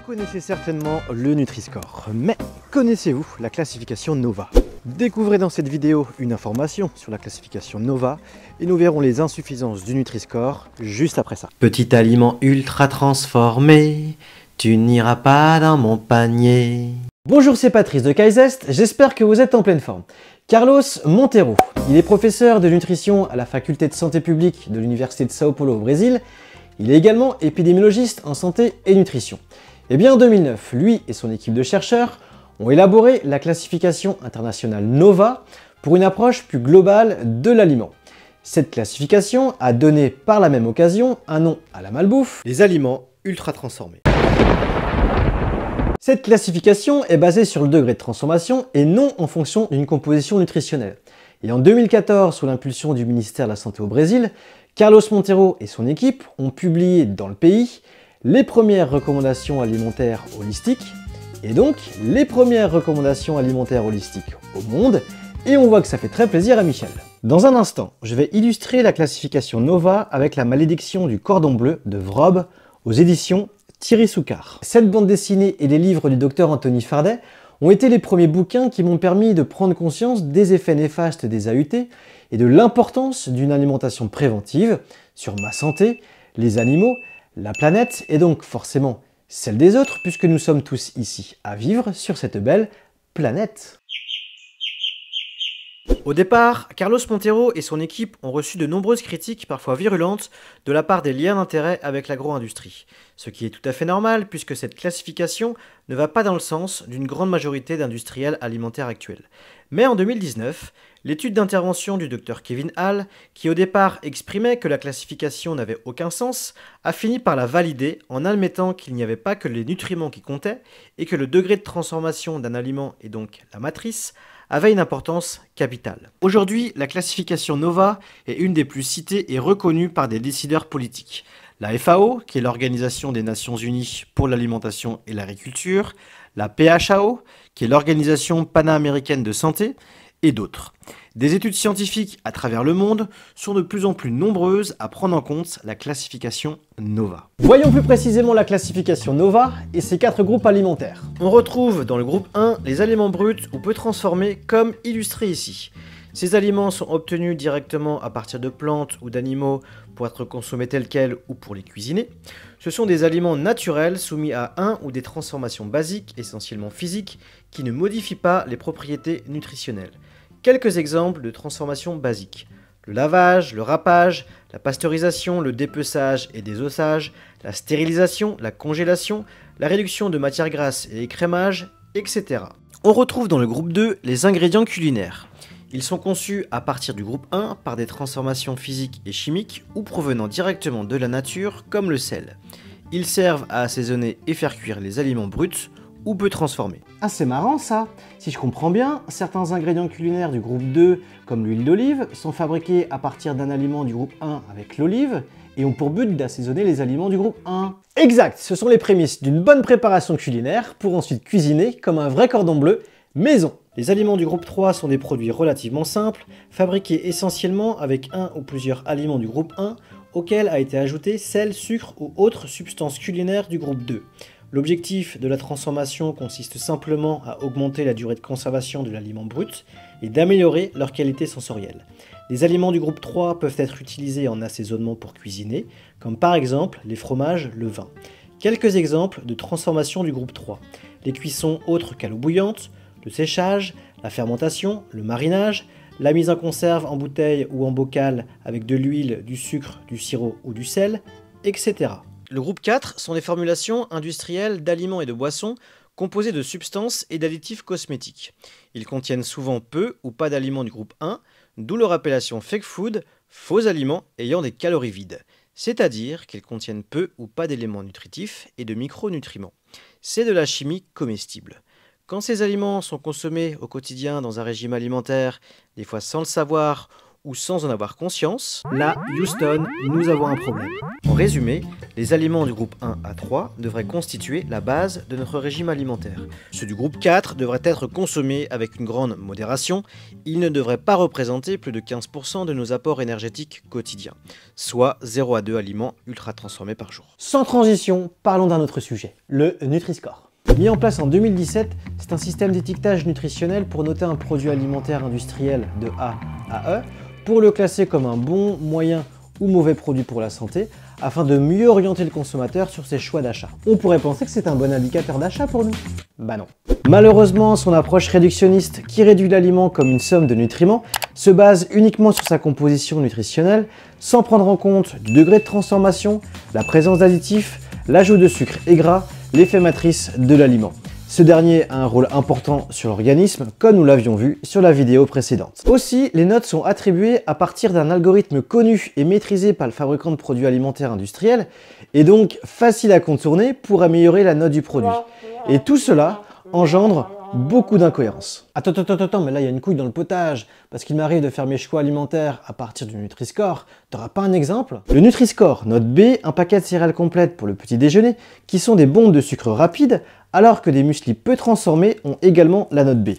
connaissez certainement le Nutri-Score, mais connaissez-vous la classification Nova? Découvrez dans cette vidéo une information sur la classification Nova et nous verrons les insuffisances du Nutri-Score juste après ça. Petit aliment ultra transformé, tu n'iras pas dans mon panier. Bonjour, c'est Patrice de Kaizest, j'espère que vous êtes en pleine forme. Carlos Monteiro, il est professeur de nutrition à la faculté de santé publique de l'université de Sao Paulo au Brésil. Il est également épidémiologiste en santé et nutrition. Et bien en 2009, lui et son équipe de chercheurs ont élaboré la classification internationale Nova pour une approche plus globale de l'aliment. Cette classification a donné par la même occasion un nom à la malbouffe, les aliments ultra transformés. Cette classification est basée sur le degré de transformation et non en fonction d'une composition nutritionnelle. Et en 2014, sous l'impulsion du ministère de la Santé au Brésil, Carlos Monteiro et son équipe ont publié dans le pays les premières recommandations alimentaires holistiques et donc les premières recommandations alimentaires holistiques au monde, et on voit que ça fait très plaisir à Michel. Dans un instant, je vais illustrer la classification Nova avec La malédiction du cordon bleu de Vrob aux éditions Thierry Soucard. Cette bande dessinée et les livres du docteur Anthony Fardet ont été les premiers bouquins qui m'ont permis de prendre conscience des effets néfastes des AUT et de l'importance d'une alimentation préventive sur ma santé, les animaux, la planète et donc forcément celle des autres, puisque nous sommes tous ici à vivre sur cette belle planète. Au départ, Carlos Monteiro et son équipe ont reçu de nombreuses critiques, parfois virulentes, de la part des liens d'intérêt avec l'agro-industrie. Ce qui est tout à fait normal, puisque cette classification ne va pas dans le sens d'une grande majorité d'industriels alimentaires actuels. Mais en 2019, l'étude d'intervention du Dr Kevin Hall, qui au départ exprimait que la classification n'avait aucun sens, a fini par la valider en admettant qu'il n'y avait pas que les nutriments qui comptaient et que le degré de transformation d'un aliment, et donc la matrice, avait une importance capitale. Aujourd'hui, la classification Nova est une des plus citées et reconnues par des décideurs politiques. La FAO, qui est l'Organisation des Nations Unies pour l'alimentation et l'agriculture, la PHAO, qui est l'Organisation panaméricaine de santé, et d'autres. Des études scientifiques à travers le monde sont de plus en plus nombreuses à prendre en compte la classification Nova. Voyons plus précisément la classification Nova et ses 4 groupes alimentaires. On retrouve dans le groupe 1 les aliments bruts ou peu transformés comme illustré ici. Ces aliments sont obtenus directement à partir de plantes ou d'animaux pour être consommés tels quels ou pour les cuisiner. Ce sont des aliments naturels soumis à un ou des transformations basiques, essentiellement physiques, qui ne modifient pas les propriétés nutritionnelles. Quelques exemples de transformations basiques: le lavage, le râpage, la pasteurisation, le dépeçage et désossage, la stérilisation, la congélation, la réduction de matières grasses et l'écrémage, etc. On retrouve dans le groupe 2 les ingrédients culinaires. Ils sont conçus à partir du groupe 1 par des transformations physiques et chimiques ou provenant directement de la nature comme le sel. Ils servent à assaisonner et faire cuire les aliments bruts ou peu transformés. Ah, c'est marrant ça! Si je comprends bien, certains ingrédients culinaires du groupe 2, comme l'huile d'olive, sont fabriqués à partir d'un aliment du groupe 1 avec l'olive et ont pour but d'assaisonner les aliments du groupe 1. Exact! Ce sont les prémices d'une bonne préparation culinaire pour ensuite cuisiner comme un vrai cordon bleu maison. Les aliments du groupe 3 sont des produits relativement simples, fabriqués essentiellement avec un ou plusieurs aliments du groupe 1, auxquels a été ajouté sel, sucre ou autres substances culinaires du groupe 2. L'objectif de la transformation consiste simplement à augmenter la durée de conservation de l'aliment brut et d'améliorer leur qualité sensorielle. Les aliments du groupe 3 peuvent être utilisés en assaisonnement pour cuisiner, comme par exemple les fromages, le vin. Quelques exemples de transformation du groupe 3. Les cuissons autres qu'à l'eau bouillante, le séchage, la fermentation, le marinage, la mise en conserve en bouteille ou en bocal avec de l'huile, du sucre, du sirop ou du sel, etc. Le groupe 4 sont des formulations industrielles d'aliments et de boissons composées de substances et d'additifs cosmétiques. Ils contiennent souvent peu ou pas d'aliments du groupe 1, d'où leur appellation fake food, faux aliments ayant des calories vides, c'est-à-dire qu'ils contiennent peu ou pas d'éléments nutritifs et de micronutriments. C'est de la chimie comestible. Quand ces aliments sont consommés au quotidien dans un régime alimentaire, des fois sans le savoir, ou sans en avoir conscience, là, Houston, nous avons un problème. En résumé, les aliments du groupe 1 à 3 devraient constituer la base de notre régime alimentaire. Ceux du groupe 4 devraient être consommés avec une grande modération. Ils ne devraient pas représenter plus de 15% de nos apports énergétiques quotidiens, soit 0 à 2 aliments ultra transformés par jour. Sans transition, parlons d'un autre sujet, le Nutri-Score. Mis en place en 2017, c'est un système d'étiquetage nutritionnel pour noter un produit alimentaire industriel de A à E, pour le classer comme un bon, moyen ou mauvais produit pour la santé, afin de mieux orienter le consommateur sur ses choix d'achat. On pourrait penser que c'est un bon indicateur d'achat pour nous. Bah non. Malheureusement, son approche réductionniste, qui réduit l'aliment comme une somme de nutriments, se base uniquement sur sa composition nutritionnelle, sans prendre en compte du degré de transformation, la présence d'additifs, l'ajout de sucre et gras, l'effet matrice de l'aliment. Ce dernier a un rôle important sur l'organisme, comme nous l'avions vu sur la vidéo précédente. Aussi, les notes sont attribuées à partir d'un algorithme connu et maîtrisé par le fabricant de produits alimentaires industriels, et donc facile à contourner pour améliorer la note du produit. Et tout cela engendre beaucoup d'incohérences. Attends, mais là il y a une couille dans le potage, parce qu'il m'arrive de faire mes choix alimentaires à partir du Nutri-Score. T'auras pas un exemple? Le Nutri-Score note B un paquet de céréales complètes pour le petit déjeuner, qui sont des bombes de sucre rapide, alors que des mueslis peu transformés ont également la note B.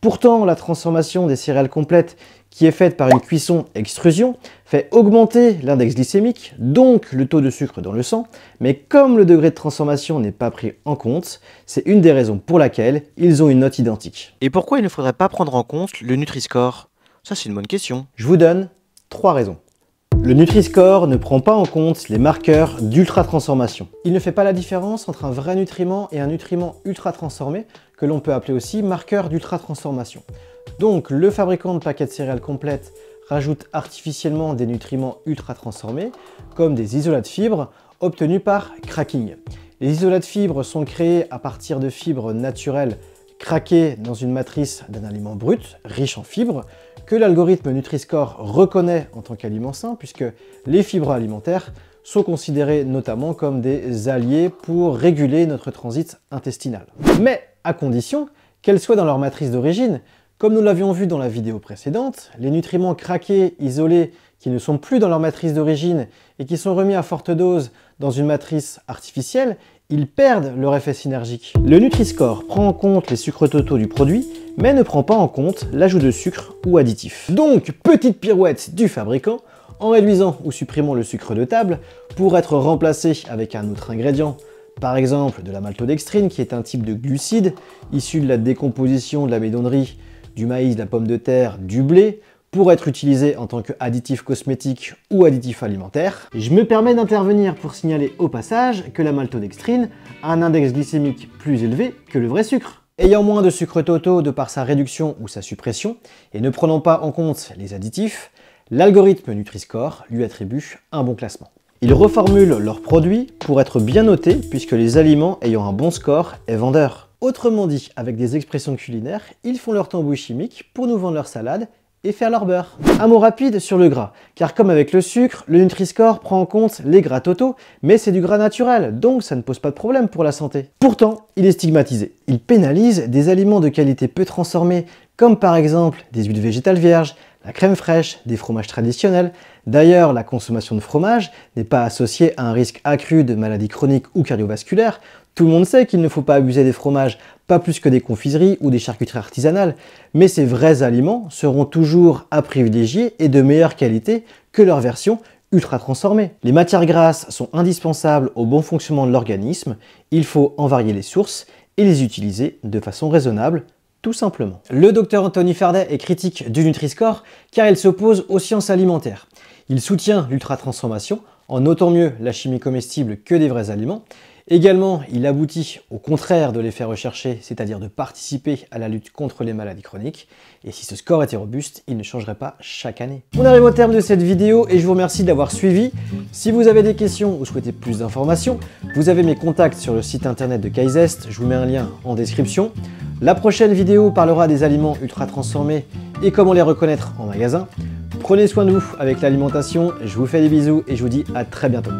Pourtant, la transformation des céréales complètes, qui est faite par une cuisson-extrusion, fait augmenter l'index glycémique, donc le taux de sucre dans le sang, mais comme le degré de transformation n'est pas pris en compte, c'est une des raisons pour laquelle ils ont une note identique. Et pourquoi il ne faudrait pas prendre en compte le Nutri-Score? Ça, c'est une bonne question. Je vous donne 3 raisons. Le Nutri-Score ne prend pas en compte les marqueurs d'ultra-transformation. Il ne fait pas la différence entre un vrai nutriment et un nutriment ultra-transformé, que l'on peut appeler aussi marqueur d'ultra-transformation. Donc, le fabricant de paquets de céréales complètes rajoute artificiellement des nutriments ultra-transformés, comme des isolats de fibres obtenus par cracking. Les isolats de fibres sont créés à partir de fibres naturelles craquées dans une matrice d'un aliment brut, riche en fibres, que l'algorithme Nutri-Score reconnaît en tant qu'aliment sain, puisque les fibres alimentaires sont considérées notamment comme des alliés pour réguler notre transit intestinal. Mais à condition qu'elles soient dans leur matrice d'origine. Comme nous l'avions vu dans la vidéo précédente, les nutriments craqués, isolés, qui ne sont plus dans leur matrice d'origine et qui sont remis à forte dose dans une matrice artificielle, ils perdent leur effet synergique. Le Nutri-Score prend en compte les sucres totaux du produit, mais ne prend pas en compte l'ajout de sucre ou additifs. Donc, petite pirouette du fabricant, en réduisant ou supprimant le sucre de table pour être remplacé avec un autre ingrédient, par exemple de la maltodextrine, qui est un type de glucide issu de la décomposition de la bédonnerie, du maïs, de la pomme de terre, du blé, pour être utilisé en tant qu'additif cosmétique ou additif alimentaire. Je me permets d'intervenir pour signaler au passage que la maltodextrine a un index glycémique plus élevé que le vrai sucre. Ayant moins de sucre totaux de par sa réduction ou sa suppression, et ne prenant pas en compte les additifs, l'algorithme Nutri-Score lui attribue un bon classement. Ils reformulent leurs produits pour être bien notés, puisque les aliments ayant un bon score est vendeur. Autrement dit, avec des expressions culinaires, ils font leur tambouille chimique pour nous vendre leur salade et faire leur beurre. Un mot rapide sur le gras, car comme avec le sucre, le Nutri-Score prend en compte les gras totaux, mais c'est du gras naturel, donc ça ne pose pas de problème pour la santé. Pourtant, il est stigmatisé. Il pénalise des aliments de qualité peu transformés, comme par exemple des huiles végétales vierges, la crème fraîche, des fromages traditionnels. D'ailleurs, la consommation de fromage n'est pas associée à un risque accru de maladies chroniques ou cardiovasculaires. Tout le monde sait qu'il ne faut pas abuser des fromages, pas plus que des confiseries ou des charcuteries artisanales, mais ces vrais aliments seront toujours à privilégier et de meilleure qualité que leur version ultra transformée. Les matières grasses sont indispensables au bon fonctionnement de l'organisme, il faut en varier les sources et les utiliser de façon raisonnable, tout simplement. Le docteur Anthony Fardet est critique du Nutri-Score car il s'oppose aux sciences alimentaires. Il soutient l'ultra-transformation en notant mieux la chimie comestible que des vrais aliments. Également, il aboutit au contraire de l'effet recherché, c'est-à-dire de participer à la lutte contre les maladies chroniques. Et si ce score était robuste, il ne changerait pas chaque année. On arrive au terme de cette vidéo et je vous remercie de l'avoir suivi. Si vous avez des questions ou souhaitez plus d'informations, vous avez mes contacts sur le site internet de Kaizest, je vous mets un lien en description. La prochaine vidéo parlera des aliments ultra transformés et comment les reconnaître en magasin. Prenez soin de vous avec l'alimentation, je vous fais des bisous et je vous dis à très bientôt.